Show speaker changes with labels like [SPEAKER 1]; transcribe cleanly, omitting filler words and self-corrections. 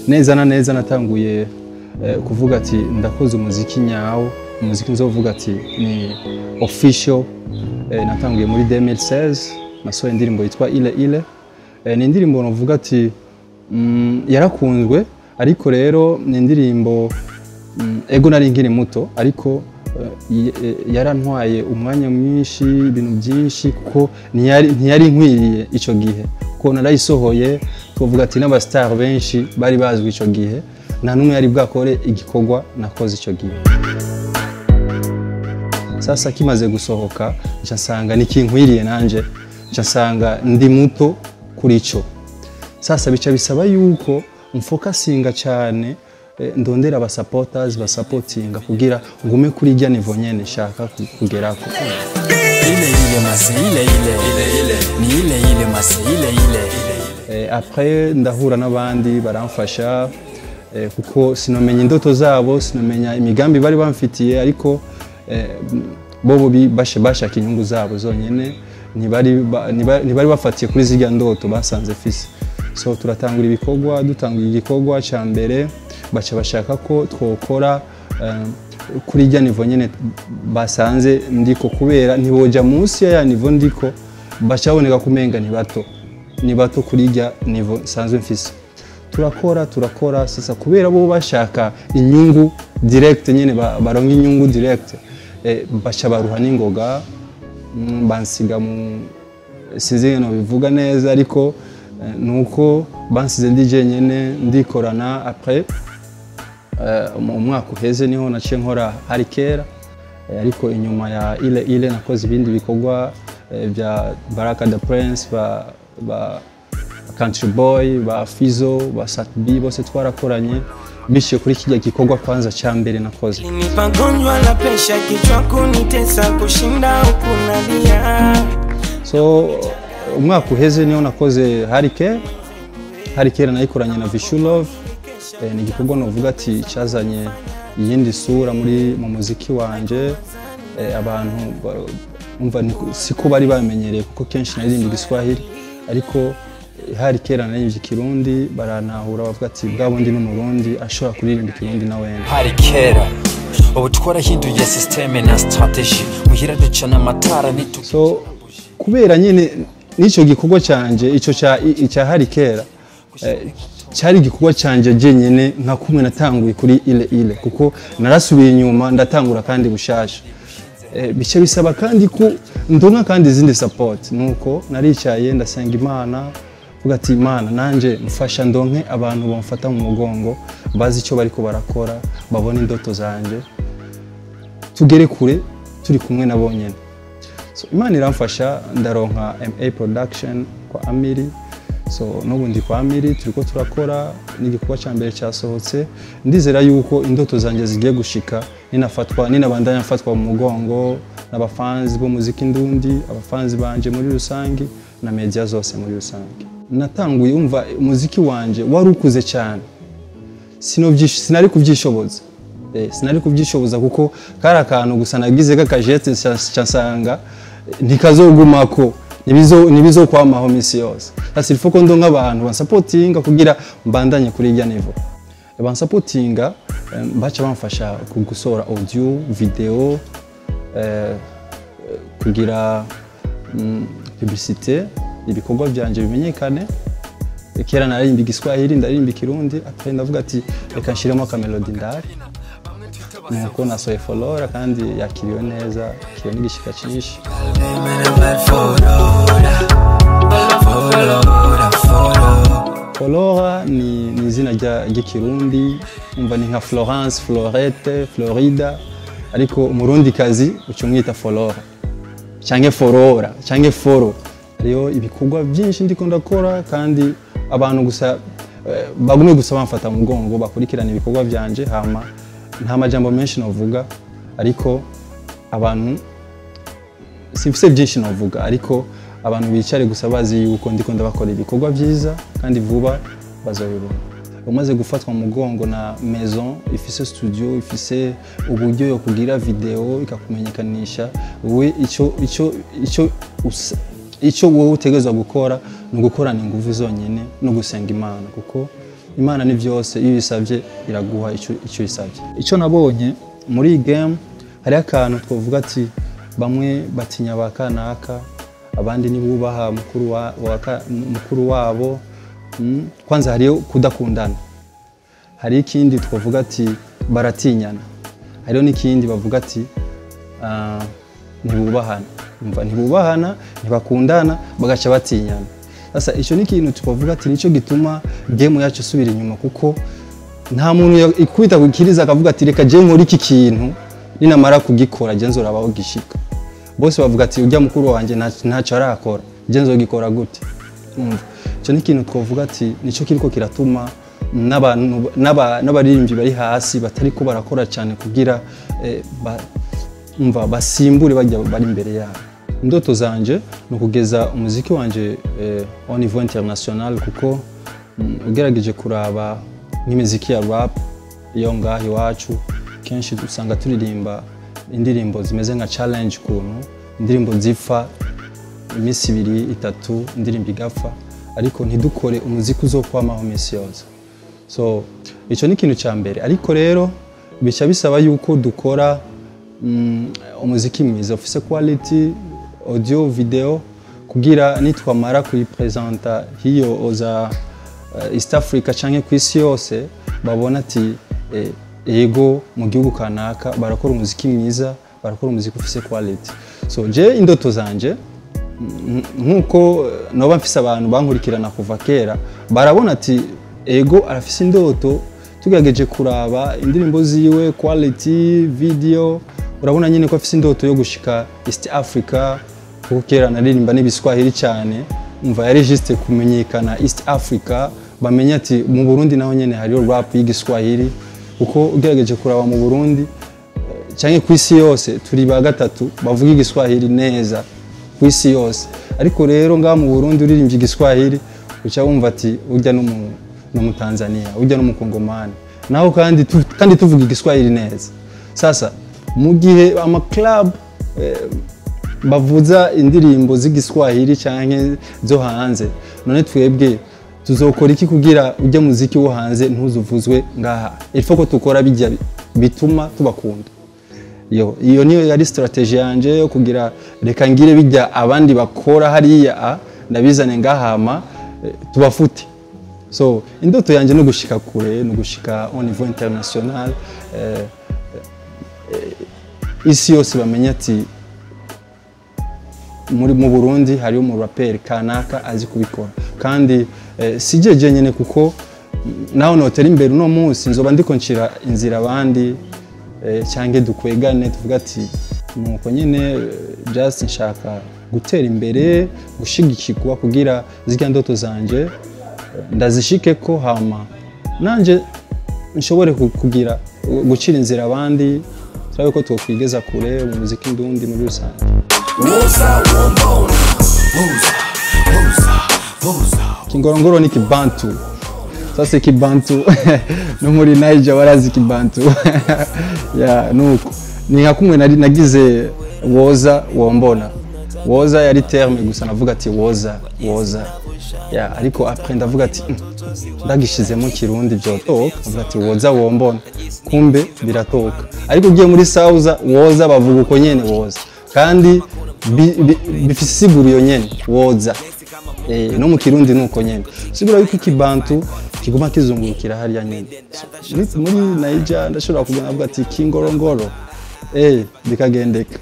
[SPEAKER 1] neza na neza natanguye kuvuga ati ndakoze umuziki nyawo, umuziki nzovuga ati ni official. Natanguye muri 2016 nasohoye indirimbo yitwa Ile Ile. Ni indirimbo navuga ati yarakunzwe, ariko rero ni indirimbo ego nari nkiri muto, ariko yarantwaye umwanya mwinshi, ibintu byinshi, kuko ntiyari nkwiriye ico gihe, kuko narayisohoye tuvuga ati n'aba star benshi bari bazwi ico gihe, nta numwe yari bwakore igikorwa nakoze ico gihe. Sasa kimaze gusohoka nsanga nikinkwiriye nanje, nsanga ndi muto kuri ico. Sasa bica bisaba yuko mfokasinga cyane, ndondera aba supporters basapotinga kugira ngume kuri rya niveau nyene shaka kugerako. Après ndahura n'abandi baramfasha, kuko sinomenya indoto zabo, sinomenya imigambi bari bamfitiye, ariko bobo bashaka inyungu zabo zonyene, ntibari bafatiye kuri zirya ndoto basanze fisi. So turatangura ibikorwa, dutanguye igikorwa cya mbere baca bashaka ko twokora kuri rya niveau nyene basanze ndiko, kubera ntiboja munsi ya niveau ndiko, bacaboneka kumenga ni bato kuri rya niveau sanzwe mfise. Turakora sasa, kubera bo bashaka inyungu direct nyene, baronka inyungu direct, baca baruha n'ingoga, bansiga mu sinzi no bivuga neza, ariko nuko bansize ndi jenyene ndikorana. Après mu mwaka uheze niho naciye nkora Hari Kera, ariko inyuma ya Ile Ile nakoze ibindi bikorwa bya Baraka the Prince, ba Country Boy, ba Fizo, ba Satbi, bose twarakoranye bishiye kuri kijya gikorwa kwanza cya mbere nakoze.
[SPEAKER 2] Magonjwa la presha kichwa kunitesa kushinda ukunalia.
[SPEAKER 1] So umwaka uheze niho nakoze Hari Kera. Hari Kera nayikoranye na Vishu Love. Ni igikorwa novuga ati cyazanye iyindi sura mu muziki wanje. Abantu umva siko bari bamenyereye, kuko kenshi naririmba igiswahili, ariko Hari Kera naririmbye ikirundi, baranahura bavuga ati bwabundi n'umurundi ashobora kuririmba ikirundi nawe.
[SPEAKER 3] Hari Kera ubu twarahinduye systeme na strategy, muhira ducana amatara nitu.
[SPEAKER 1] So kubera nyine nico gikorwa canje ico cya Hari Kera, cyari igikorwa canje jenyene nka kumwe natanguye kuri Ile Ile, kuko narasubiye inyuma ndatangura kandi bushasha. Bice bisaba kandi ko ndonka kandi izindi support, nuko naricaye ndasenga Imana, vuga ati Imana nanje mfasha ndonke abantu bamfata mu mugongo, bazi icyo bariko barakora, babona indoto zanje, tugere kure turi kumwe nabo nyene. So Imana iramfasha, ndaronka MA Production kwa Amiri. So n'ubundi kwa Amiri turiko turakora, n'igikorwa cya mbere cyasohotse, ndizera yuko indoto zanje zigiye gushika, ninabandanya mfatwa mu mugongo n'abafanzi bo muziki ndundi, abafanzi banje muri rusangi na media zose muri rusangi. Natanguye umva umuziki wanje wari ukuze cyane, sinari kubyishoboza. Sinari kubyishoboza kuko kari akantu gusa nagize kakajete cyasanga ntikazogumako, nibizo kwamaho misi yose. Sasa il faut ko ndonka abantu bansupportinga kugira mbandanye kuri rya niveau. Bansupportinga baca bamfasha kugusora audio, video, kugira publicité, ibikorwa byanje bimenyekane. Kera naririmba igiswahili, ndaririmba ikirundi, après ndavuga ati reka nshiremo ka melody ndari. Nuko nasohoye Flora kandi yakiriwe neza, kiyo n'igishika cyinshi. Flora ni izina ry'ikirundi, umva ni nka Florence, Florette, Florida, ariko umurundi kazi ucumwita Flora canke Forora canke Foro. Ariyo ibikorwa byinshi ndiko ndakora, kandi abantu gusa bagume gusa bamfata mu mugongo, bakurikirana ibikorwa byanje, hama nta majambo menshi novuga, ariko abantu sifise byinshi novuga, ariko abantu bicare gusa bazi yuko ndiko ndabakora ibikorwa byiza kandi vuba bazobibona. Umaze gufatwa mu mugongo na maison ifise studio, ifise uburyo yo kugira video ikakumenyekanisha, we icyo wowe utegerezwa gukora ni ugukorana ingufu zonyene no gusenga Imana, kuko Imana ni byose iyo bisabye iraguha icyo bisabye. Icyo nabonye muri iyi game hari akantu twavuga ati bamwe batinya bakanaka abandi nibubaha mukuru wabo kwanza hariyo kudakundana. Hari ikindi twavuga ati baratinyana. Hariyo n'ikindi bavuga ati ntibubahana ntibakundana bagaca batinyana. Sasa icyo ni ikintu twavuga ati nicyo gituma game yacu isubira inyuma kuko nta muntu ikubita kukiriza akavuga ati reka je nkora iki kintu ninamara kugikora je nzorabaho gishika. Bose bavuga ati ujya mukuru wanjye ntacyo arakora je nzogikora gute. Icyo ni ikintu twavuga ati nicyo kiriko kiratuma n'abaririmbyi bari hasi batari ko barakora cyane kugira basimbure bajya bari imbere yabo. Indoto zanje no kugeza umuziki wanje au niveau international kuko ugerageje kuraba n'imiziki ya rap iyo ngaho iwacu kenshi dusanga turirimba indirimbo zimeze nka challenge kuntu indirimbo zipfa imisi 2-3 indirimbo igapfa ariko ntidukore umuziki uzokwamaho imisi yose. So icyo ni ikintu cya mbere ariko rero bica bisaba yuko dukora umuziki mwiza ufise quality audio video kugira nitwamara kuri presenta hiyo oza East Africa canke kwisi yose babona ati ego mu gihugu kanaka barakora umuziki mwiza barakora umuziki ufise quality. So je indoto zanje nkuko noba mfise abantu bankurikirana kuva kera barabona ati ego arafise indoto tugageje kuraba indirimbo ziwe quality video urabona nyine ko afise indoto yo gushika East Africa kuko kera naririmba n'ibiswahili cyane umva yari juste kumenyekana East Africa bamenya ati mu Burundi naho nyene hariyo rap y'igiswahili kuko ugerageje kuraba mu Burundi cyane kwisi yose turi ba gatatu bavuga igiswahili neza kwisi yose ariko rero nga mu Burundi uririmbye igiswahili uca wumva ati ujya no mu Tanzania ujya no mu Kongomani naho kandi tuvuga igiswahili neza. Sasa mu gihe ama club bavuza indirimbo z'igiswahili canke zo hanze none twebwe tuzokora iki kugira ujya muziki wo hanze ntuzuvuzwe ngaha ifo ko tukora bijya bituma tubakunda. Iyo niyo yari strategy yanje yo kugira reka ngire bijya abandi bakora hariya ndabizane ngahama tubafute. So indoto yanje no gushika kure no gushika au niveau international isi yose bamenya ati mu Burundi hariyo mu rapper kanaka azi kubikora kandi sijeje nyene kuko naho notera imbere no munsi nzoba ndiko nshira inzira abandi cyange dukwegane tuvuga ati nuko nyene just nshaka gutera imbere gushigikirwa kugira zirya ndoto zanje ndazishike ko hama nanje nshobore kugira gucira inzira abandi turabe ko twokwigeza kure mu muziki ndundi muri rusange. Kingorongoro ni Kibantu. Sasa Kibantu no muri Niger warazi Kibantu. Ya nuko ni nka kumwe nagize woza wombona. Woza yari terme gusa navuga ati woza. Ya ariko après ndavuga ati ndagishizemo kirundi byo navuga ati woza wombona. Kumbe biratoka. Ariko ugiye muri Sauza woza bavuga uko nyene woza. Kandi bifise siguro yo nyene woza. No mu kirundi nuko nyene. Sigura yuko Kibantu kiguma kizungurukira hariya nyene. Muri Niger ndashobora kugira navuga ati Kingorongoro. Bikagendeka.